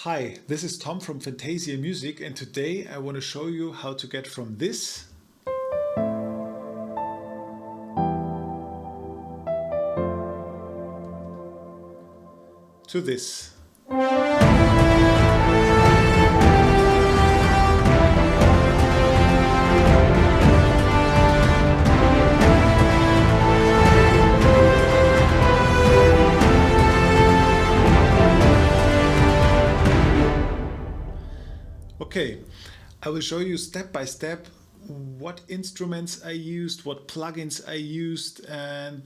Hi, this is Tom from Fantasia Music, and today I want to show you how to get from this to this. Okay, I will show you step by step what instruments I used, what plugins I used, and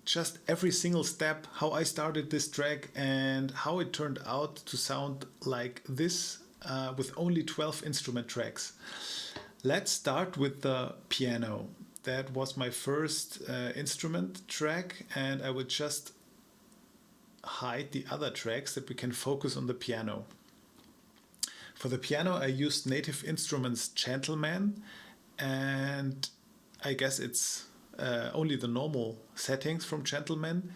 just every single step, how I started this track and how it turned out to sound like this with only 12 instrument tracks. Let's start with the piano. That was my first instrument track, and I will just hide the other tracks that we can focus on the piano. For the piano, I used Native Instruments Gentleman, and I guess it's only the normal settings from Gentleman.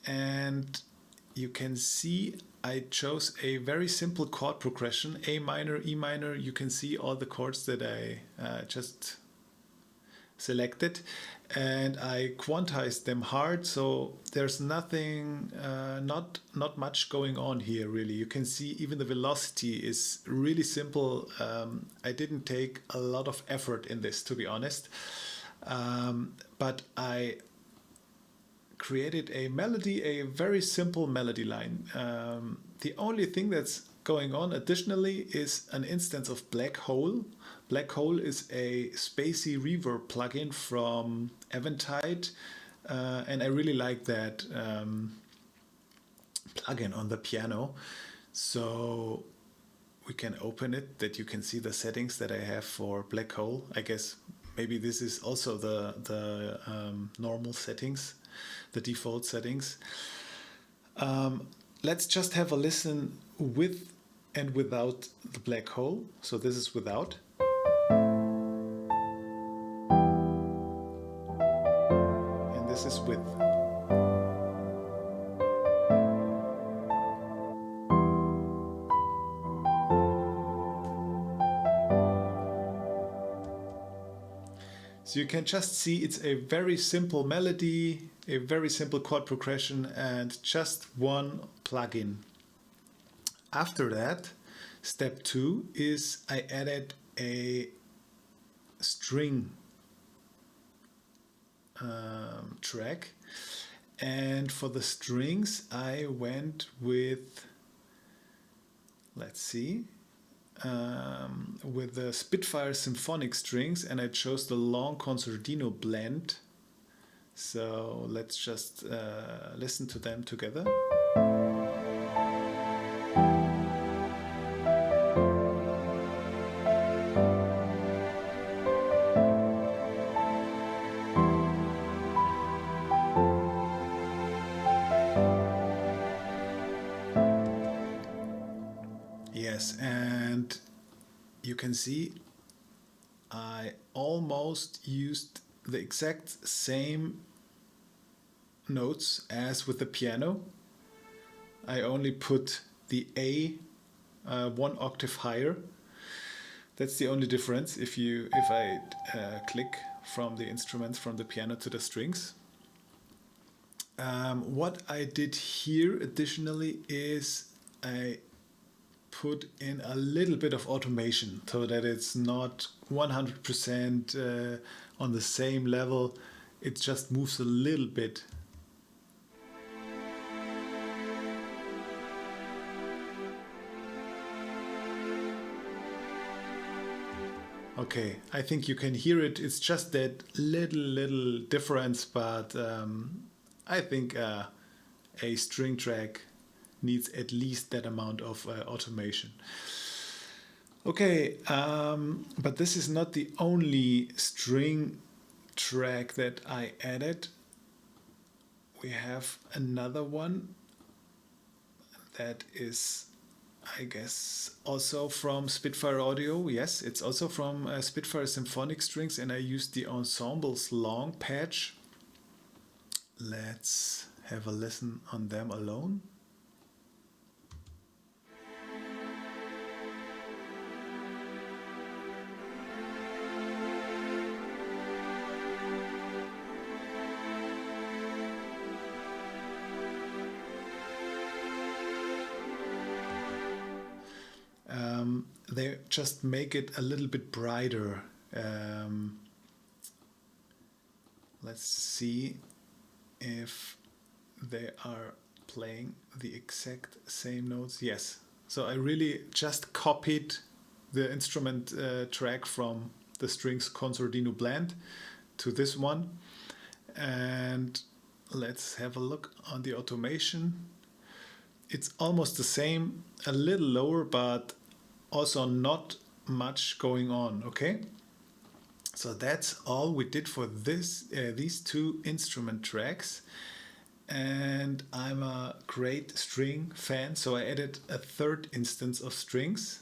And you can see I chose a very simple chord progression, A minor, E minor. You can see all the chords that I just selected, and I quantized them hard, so there's nothing, not much going on here really. You can see even the velocity is really simple. I didn't take a lot of effort in this, to be honest, but I created a melody, a very simple melody line. The only thing that's going on additionally is an instance of Black Hole. Black Hole is a spacey reverb plugin from Eventide, and I really like that plugin on the piano. So we can open it, that you can see the settings that I have for Black Hole. I guess maybe this is also the normal settings, the default settings. Let's just have a listen with and without the Black Hole. So this is without. And this is with. So you can just see it's a very simple melody, a very simple chord progression, and just one plugin. After that, step 2 is I added a string track, and for the strings I went with, let's see, with the Spitfire Symphonic strings, and I chose the long concertino blend. So let's just listen to them together. Yes, and you can see I almost used the exact same notes as with the piano. I only put the A 1 octave higher. That's the only difference if I click from the instruments from the piano to the strings. What I did here additionally is I put in a little bit of automation so that it's not 100% on the same level. It just moves a little bit. Okay, I think you can hear it. It's just that little difference, but I think a string track needs at least that amount of automation. Okay, but this is not the only string track that I added. We have another one that is, I guess, also from Spitfire Audio. Yes, it's also from Spitfire Symphonic Strings, and I used the Ensemble's long patch. Let's have a listen on them alone. they just make it a little bit brighter. Let's see if they are playing the exact same notes. Yes. So I really just copied the instrument track from the Strings Concertino Blend to this one. And let's have a look on the automation. It's almost the same, a little lower, but also not much going on, okay? So that's all we did for these two instrument tracks. And I'm a great string fan, so I added a third instance of strings.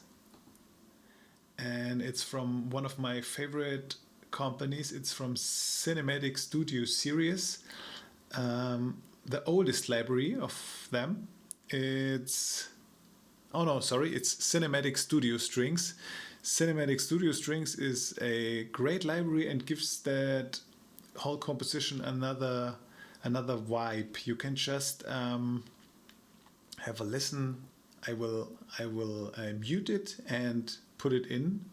And it's from one of my favorite companies. It's from Cinematic Studio Series, the oldest library of them. It's Cinematic Studio Strings. Cinematic Studio Strings is a great library and gives that whole composition another vibe. You can just have a listen. I will mute it and put it in.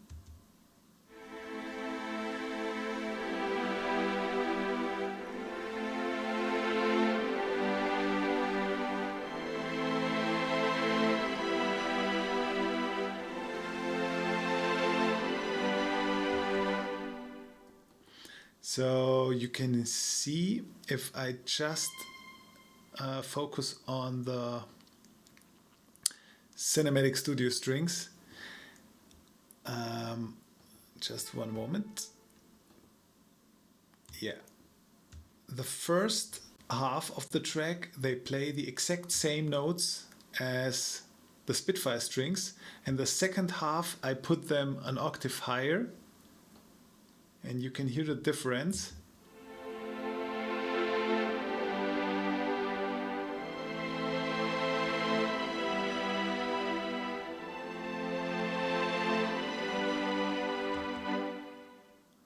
So you can see if I just focus on the Cinematic Studio Strings. Just one moment. Yeah. The first half of the track, they play the exact same notes as the Spitfire strings. And the second half, I put them an octave higher. And you can hear the difference.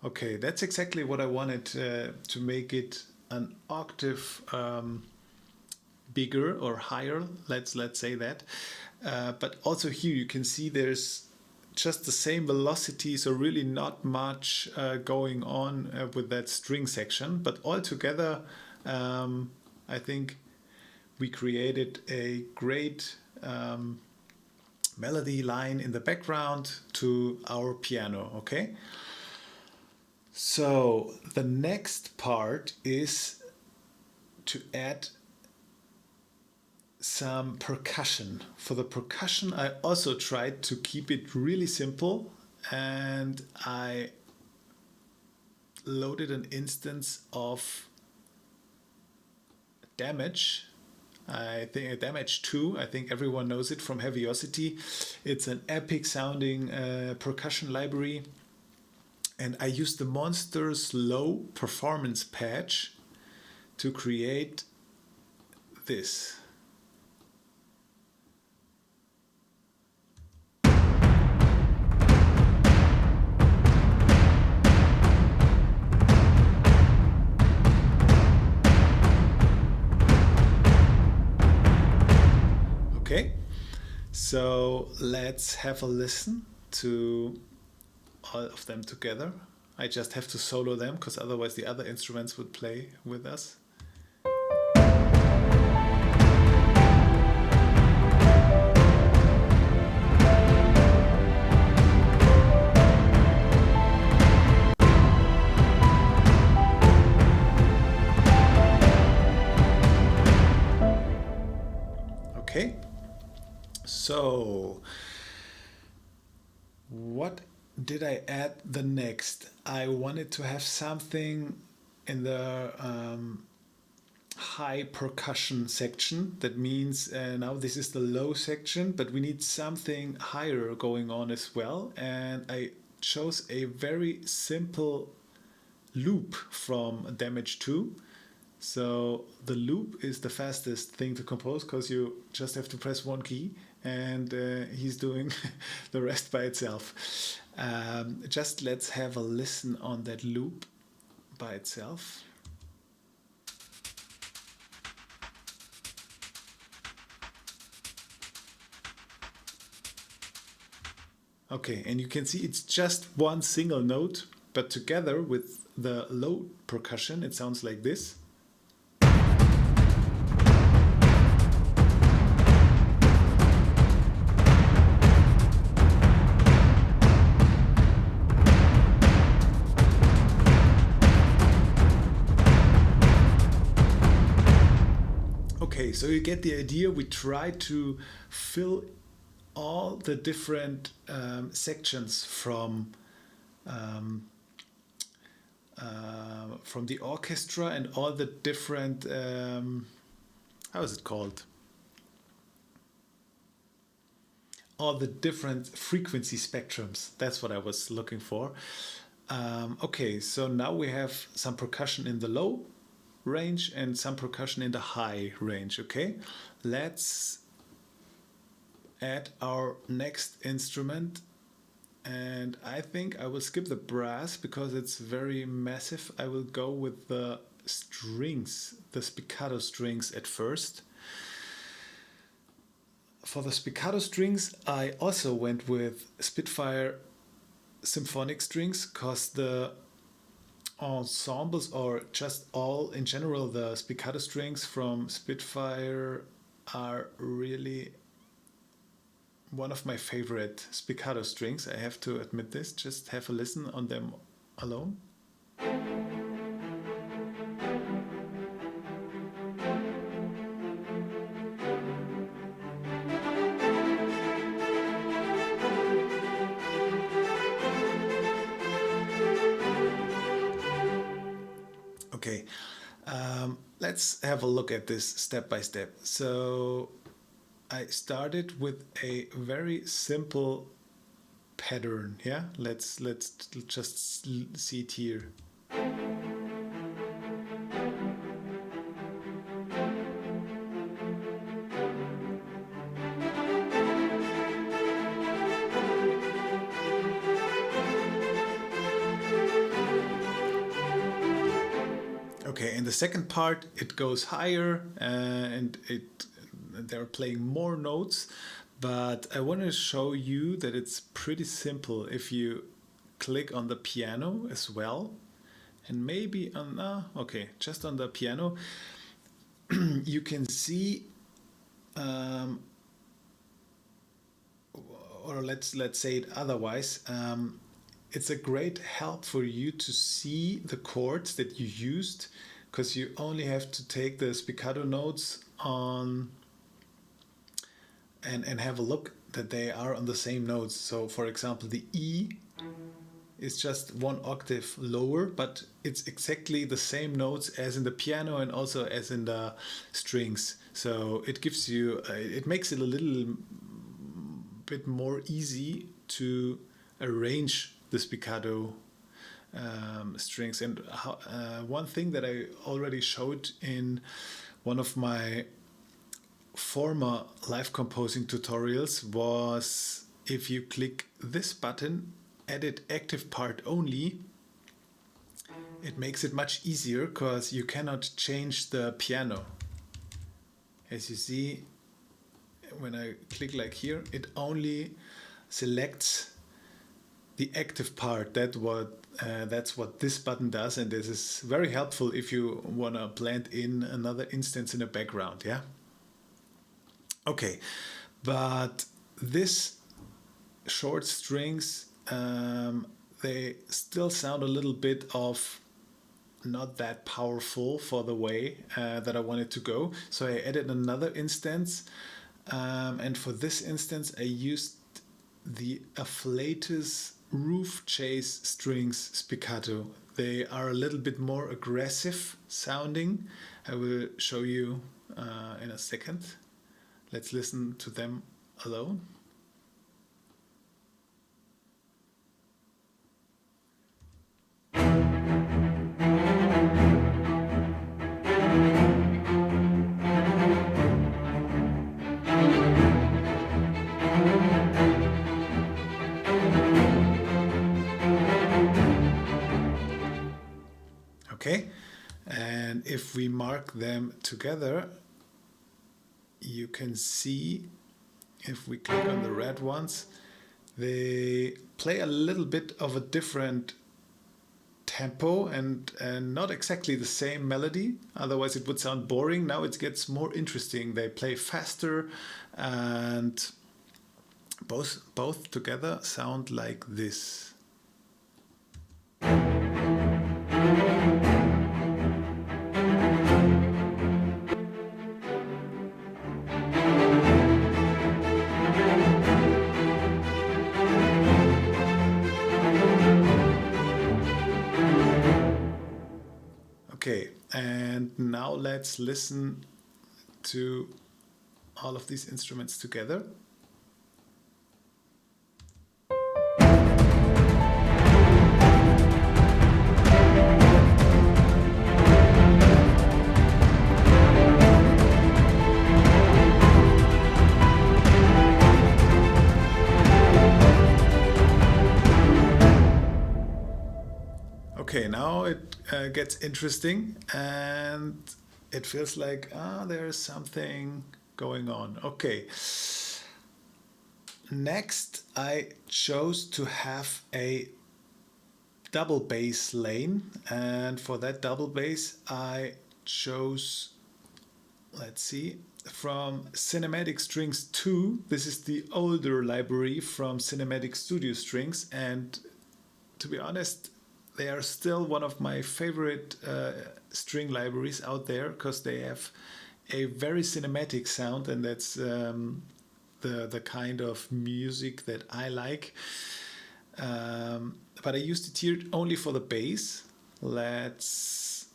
Okay, that's exactly what I wanted to make it an octave bigger or higher. Let's say that. But also here you can see there's just the same velocity, so really not much going on with that string section. But altogether, I think we created a great melody line in the background to our piano. Okay. So the next part is to add some percussion. For the percussion, I also tried to keep it really simple, and I loaded an instance of Damage. I think Damage 2, I think everyone knows it from Heaviosity. It's an epic sounding percussion library. And I used the Monsters Low Performance patch to create this. Okay, so let's have a listen to all of them together. I just have to solo them because otherwise the other instruments would play with us. Okay, so what did I add the next? I wanted to have something in the high percussion section. That means now this is the low section, but we need something higher going on as well. And I chose a very simple loop from Damage 2. So the loop is the fastest thing to compose because you just have to press one key and he's doing the rest by itself. Just let's have a listen on that loop by itself. Okay, and you can see it's just one single note, but together with the low percussion, it sounds like this. Okay, so you get the idea. We try to fill all the different sections from the orchestra and all the different how is it called? All the different frequency spectrums. That's what I was looking for. Okay, so now we have some percussion in the low range and some percussion in the high range. Okay, let's add our next instrument, and I think I will skip the brass because it's very massive. I will go with the strings, the spiccato strings at first. For the spiccato strings, I also went with Spitfire Symphonic strings because the ensembles, or just all in general, the spiccato strings from Spitfire are really one of my favorite spiccato strings. I have to admit this. Just have a listen on them alone. Okay, let's have a look at this step by step. So I started with a very simple pattern. Yeah, let's just see it here. Okay, in the second part it goes higher and they're playing more notes, but I want to show you that it's pretty simple if you click on the piano as well, and maybe on okay, just on the piano you can see or let's say it otherwise. It's a great help for you to see the chords that you used, because you only have to take the spiccato notes on and have a look that they are on the same notes. So for example, the E is just one octave lower, but it's exactly the same notes as in the piano and also as in the strings. So it gives you it makes it a little bit more easy to arrange the spiccato strings. And one thing that I already showed in one of my former live composing tutorials was, if you click this button, edit active part only, it makes it much easier because you cannot change the piano. As you see, when I click like here, it only selects the active part. That's what this button does, and this is very helpful if you want to blend in another instance in the background. Yeah. Okay, but this short strings, they still sound a little bit of not that powerful for the way that I wanted to go. So I added another instance, and for this instance I used the Afflatus roof chase strings spiccato. They are a little bit more aggressive sounding. I will show you in a second. Let's listen to them alone. Okay, and if we mark them together, you can see, if we click on the red ones, They play a little bit of a different tempo and not exactly the same melody, otherwise it would sound boring. Now it gets more interesting. They play faster, and both together sound like this. Okay, and now let's listen to all of these instruments together. Okay, now it gets interesting, and it feels like there's something going on. Okay. Next, I chose to have a double bass lane, and for that double bass, I chose, let's see, from Cinematic Strings 2. This is the older library from Cinematic Studio Strings, and to be honest, they are still one of my favorite string libraries out there, because they have a very cinematic sound, and that's the kind of music that I like. But I used it here only for the bass. Let's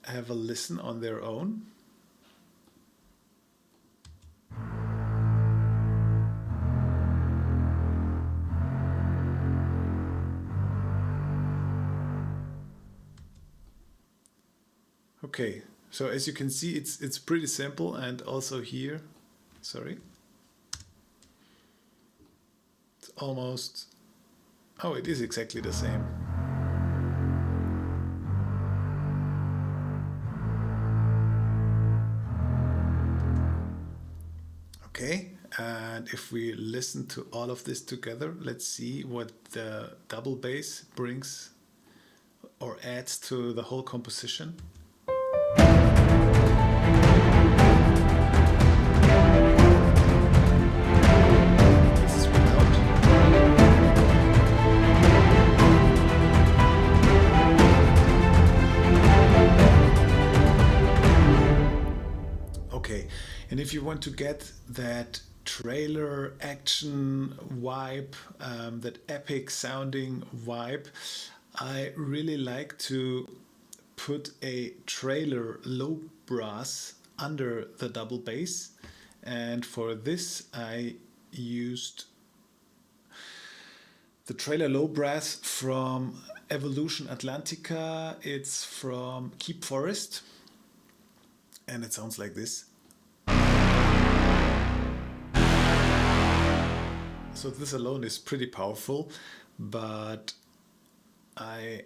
have a listen on their own. Okay, so as you can see, it's pretty simple, and also here, sorry, it's almost, oh, it is exactly the same. Okay, and if we listen to all of this together, let's see what the double bass brings or adds to the whole composition. And if you want to get that trailer action vibe, that epic sounding vibe, I really like to put a trailer low brass under the double bass. And for this, I used the trailer low brass from Evolution Atlantica. It's from Keep Forest, and it sounds like this. So this alone is pretty powerful, but I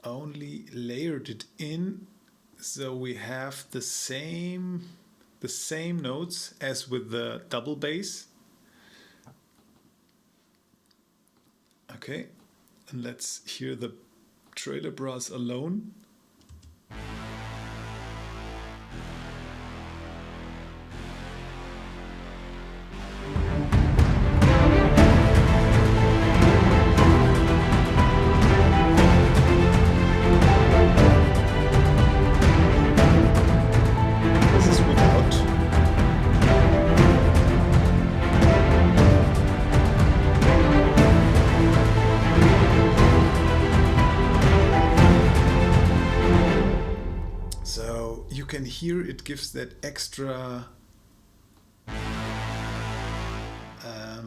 only layered it in so we have the same notes as with the double bass. Okay, and let's hear the trailer brass alone. Here it gives that extra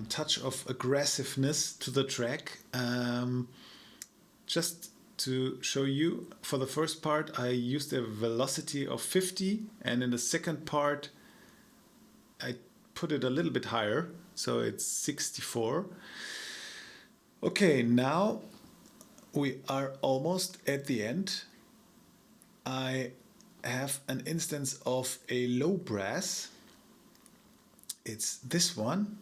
touch of aggressiveness to the track. Just to show you, for the first part I used a velocity of 50, and in the second part I put it a little bit higher, so it's 64. Okay, now we are almost at the end. I have an instance of a low brass. It's this one,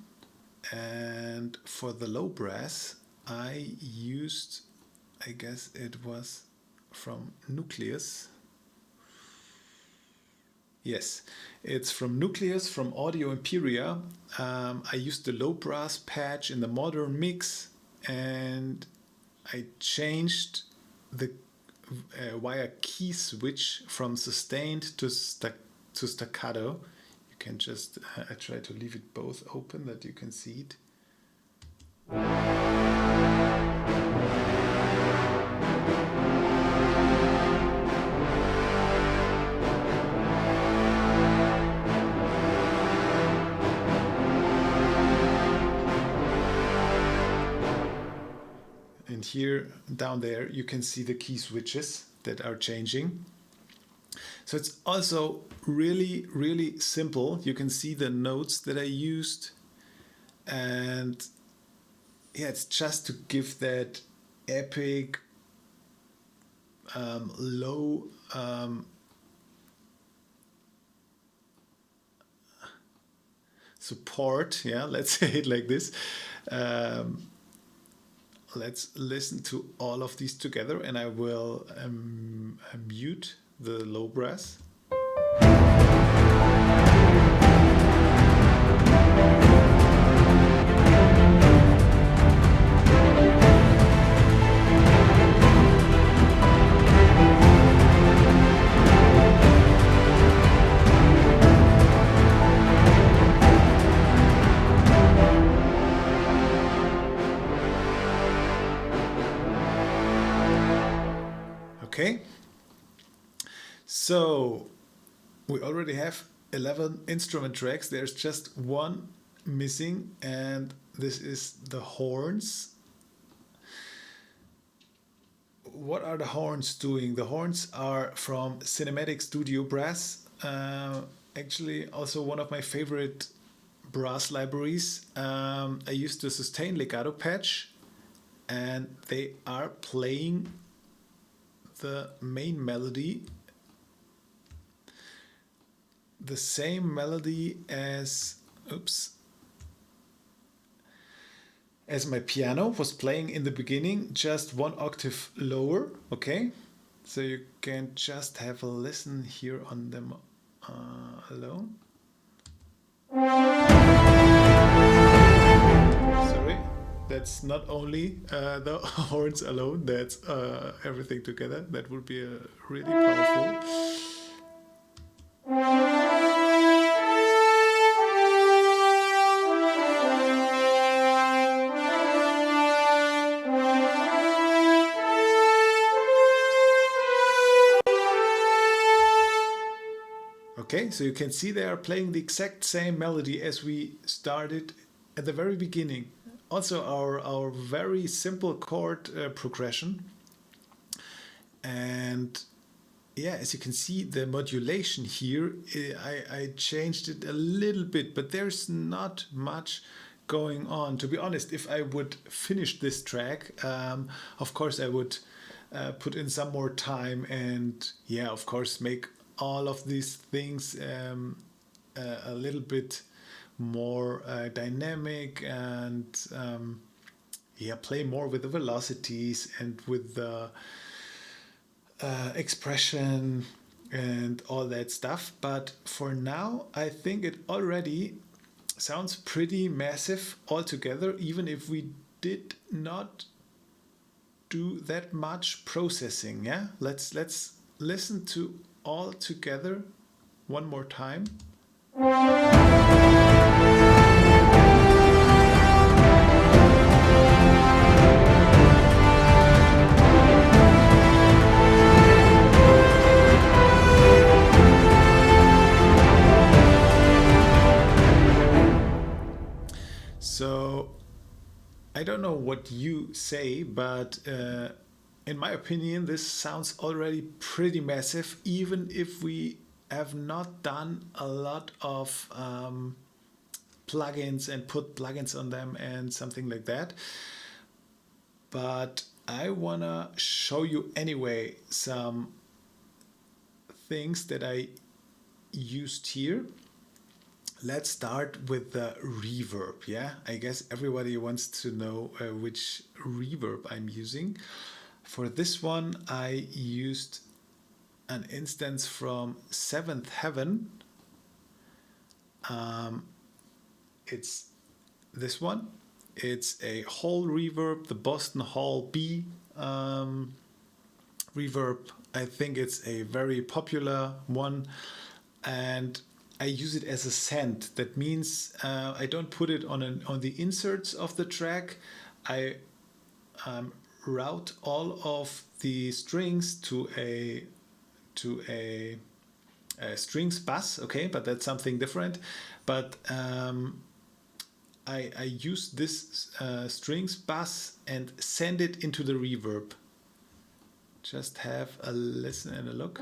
And for the low brass, I used, I guess it was from Nucleus. Yes, it's from Nucleus, from Audio Imperia. I used the low brass patch in the modern mix, and I changed the via key switch from sustained to staccato. You can just, I try to leave it both open that you can see it. And here down there you can see the key switches that are changing. So it's also really simple. You can see the notes that I used, and yeah, it's just to give that epic low support. Yeah, let's say it like this. Let's listen to all of these together, and I will mute the low brass. Okay, so we already have 11 instrument tracks. There's just one missing, and this is the horns. What are the horns doing? The horns are from Cinematic Studio Brass. Actually, also one of my favorite brass libraries. I used the sustain legato patch, and they are playing the main melody, the same melody as my piano was playing in the beginning, just one octave lower. Okay, so you can just have a listen here on them alone. Sorry, that's not only the horns alone, that's everything together. That would be really powerful. Okay, so you can see they are playing the exact same melody as we started at the very beginning. Also our very simple chord progression. And yeah, as you can see, the modulation here, I changed it a little bit, but there's not much going on. To be honest, if I would finish this track, of course I would put in some more time and yeah, of course make all of these things a little bit more dynamic and yeah, play more with the velocities and with the expression and all that stuff. But for now, I think it already sounds pretty massive altogether, even if we did not do that much processing. Yeah, let's listen to all together one more time. So I don't know what you say, but in my opinion, this sounds already pretty massive, even if we have not done a lot of plugins and put plugins on them and something like that. But I wanna show you anyway some things that I used here. let's start with the reverb. Yeah, I guess everybody wants to know which reverb I'm using. For this one, I used an instance from Seventh Heaven. It's this one. It's a Hall reverb, the Boston Hall B reverb. I think it's a very popular one, and I use it as a send. That means I don't put it on the inserts of the track. I route all of the strings to a strings bus. Okay, but that's something different. But I use this strings bus and send it into the reverb. Just have a listen and a look.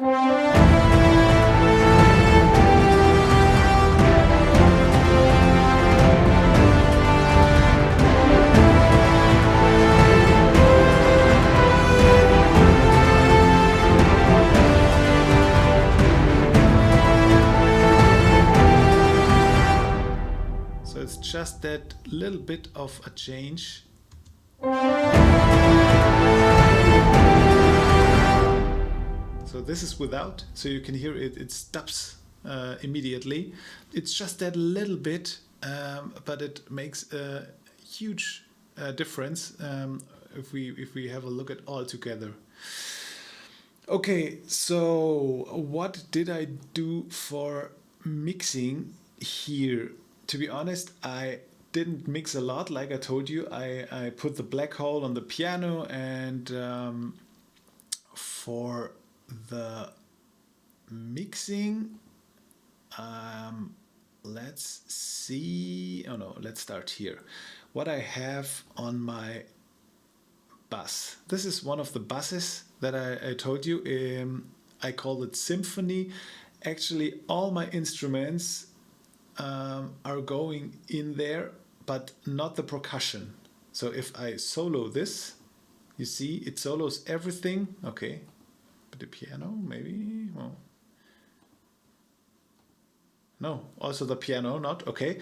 So it's just that little bit of a change. So this is without, so you can hear it stops immediately. It's just that little bit, but it makes a huge difference if we have a look at all together. Okay, so what did I do for mixing here? To be honest, I didn't mix a lot. Like I told you, I put the black hole on the piano, and for the mixing, let's see. Oh no, let's start here. What I have on my bus. This is one of the buses that I told you. I call it Symphony. Actually, all my instruments are going in there, but not the percussion. So if I solo this, you see it solos everything. Okay, but the piano maybe. Well, no, also the piano not. Okay,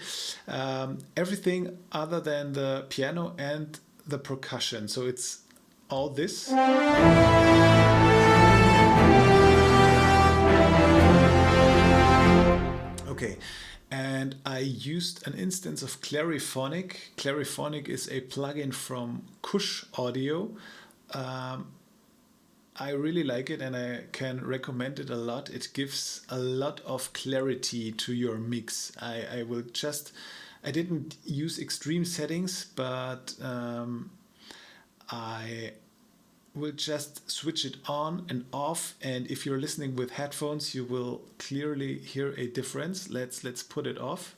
everything other than the piano and the percussion. So it's all this. Okay. And I used an instance of Clariphonic. Clariphonic is a plugin from Kush Audio. I really like it, and I can recommend it a lot. It gives a lot of clarity to your mix. I didn't use extreme settings, but I will just switch it on and off, and if you're listening with headphones, you will clearly hear a difference. Let's put it off.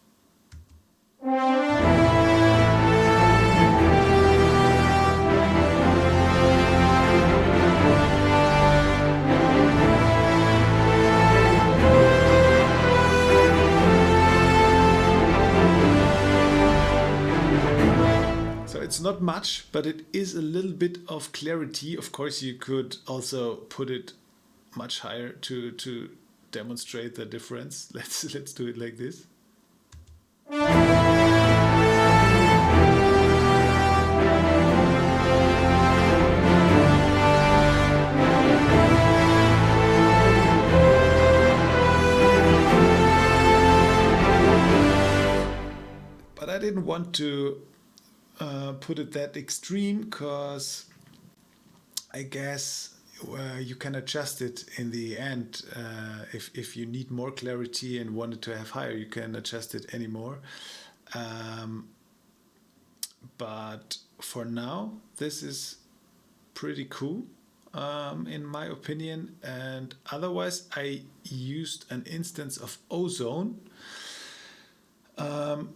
It's not much, but it is a little bit of clarity. Of course, you could also put it much higher to demonstrate the difference. Let's do it like this. But I didn't want to put it that extreme, because I guess you can adjust it in the end. If you need more clarity and want it to have higher, you can adjust it anymore. But for now, this is pretty cool, in my opinion. And otherwise, I used an instance of Ozone, and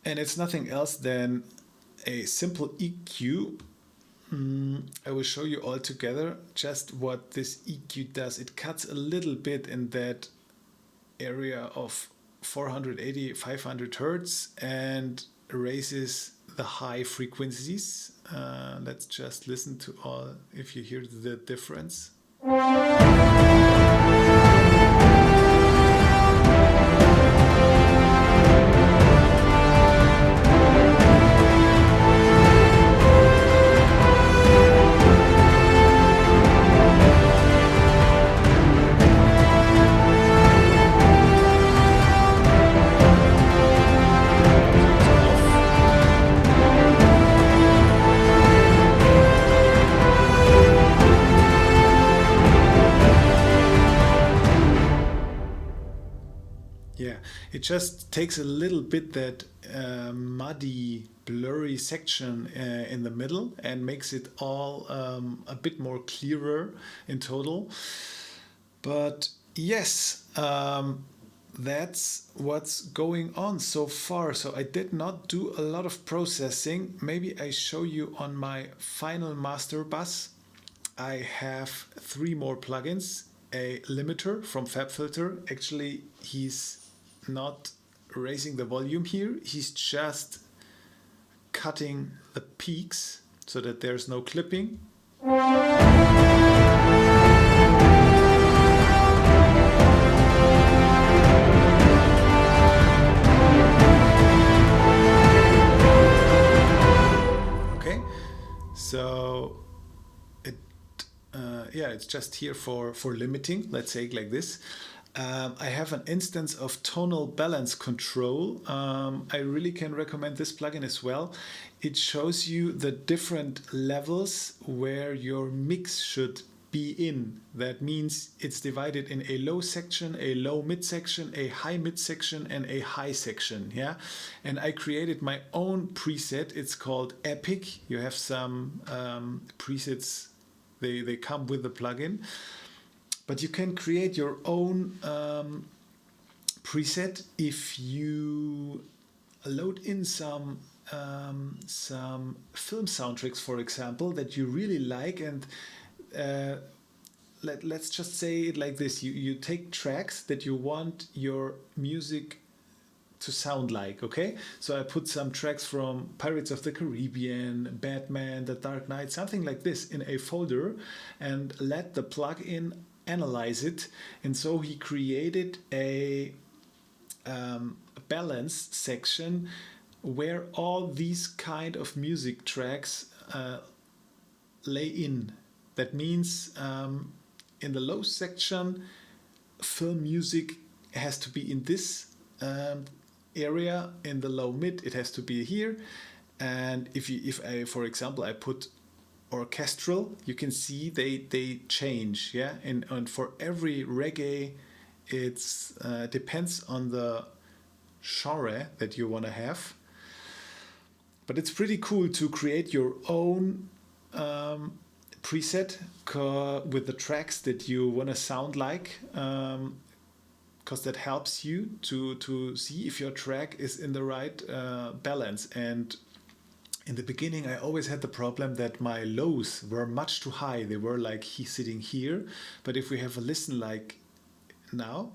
it's nothing else than a simple EQ. I will show you all together just what this EQ does. It cuts a little bit in that area of 480, 500 hertz and raises the high frequencies. Let's just listen to all, if you hear the difference. it just takes a little bit that muddy, blurry section in the middle and makes it all a bit more clearer in total. But yes, that's what's going on so far. So I did not do a lot of processing. Maybe I show you on my final master bus. I have 3 more plugins. A limiter from FabFilter. Actually, he's not raising the volume here. He's just cutting the peaks so that there's no clipping. Okay, so it's just here for limiting, let's say it like this. I have an instance of tonal balance control. I really can recommend this plugin as well. It shows you the different levels where your mix should be in. That means it's divided in a low section, a low mid section, a high mid section, and a high section. Yeah, and I created my own preset. It's called Epic. You have some presets. They come with the plugin, but you can create your own preset if you load in some film soundtracks, for example, that you really like, and let's just say it like this: you take tracks that you want your music to sound like, okay? So I put some tracks from Pirates of the Caribbean, Batman, The Dark Knight, something like this in a folder, and let the plugin analyze it. And so he created a balance section where all these kind of music tracks lay in. That means in the low section, film music has to be in this area. In the low mid, it has to be here. And if I, for example, I put orchestral, you can see they change. Yeah, and for every reggae, it's depends on the genre that you want to have. But it's pretty cool to create your own preset with the tracks that you want to sound like, because that helps you to see if your track is in the right balance. And in the beginning, I always had the problem that my lows were much too high. They were like sitting here. But if we have a listen like now.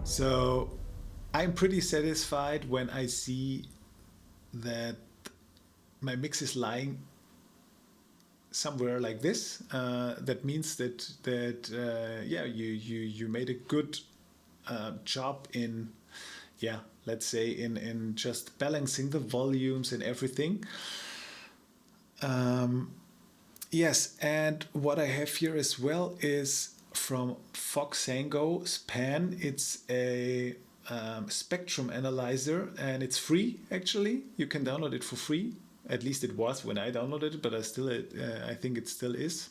So I'm pretty satisfied when I see that my mix is lying somewhere like this. That means that you made a good job in, let's say in just balancing the volumes and everything. Yes, and what I have here as well is from Foxango Span. It's a spectrum analyzer, and it's free. Actually, you can download it for free. At least it was when I downloaded it, but I think it still is.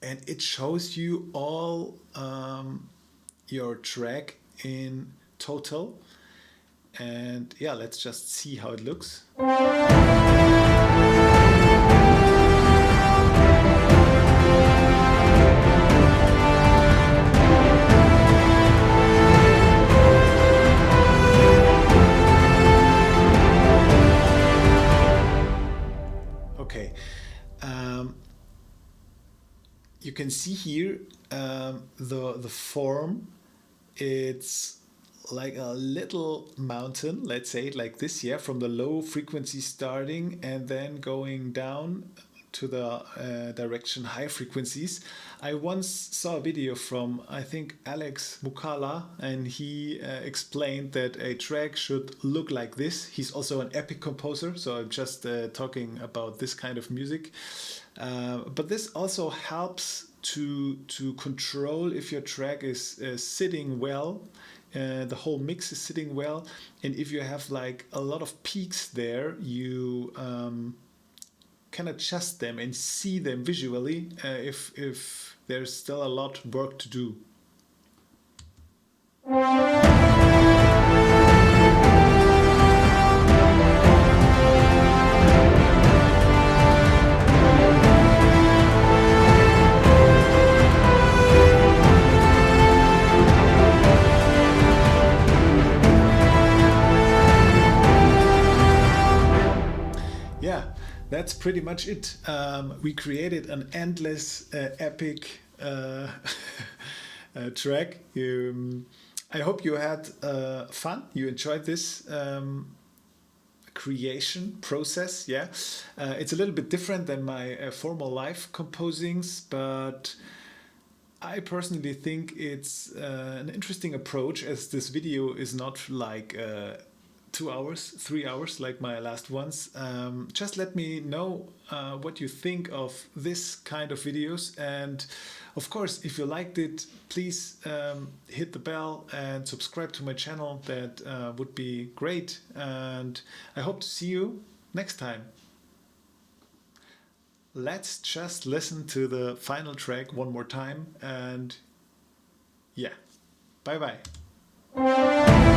And it shows you all your track in total. And yeah, let's just see how it looks. Okay, you can see here the form. It's like a little mountain, let's say it like this, from the low frequency starting and then going down to the direction high frequencies. I once saw a video from, I think, Alex Mukala, and he explained that a track should look like this. He's also an epic composer, so I'm just talking about this kind of music. But this also helps to control if your track is sitting well, the whole mix is sitting well, and if you have like a lot of peaks there, you can adjust them and see them visually if there's still a lot of work to do. Yeah, that's pretty much it. We created an endless, epic track. I hope you had fun. You enjoyed this creation process. Yeah, it's a little bit different than my formal live composings, but I personally think it's an interesting approach, as this video is not like 2 hours, 3 hours like my last ones. Just let me know what you think of this kind of videos, and of course, if you liked it, please hit the bell and subscribe to my channel. That would be great, and I hope to see you next time. Let's just listen to the final track one more time, and yeah, bye bye.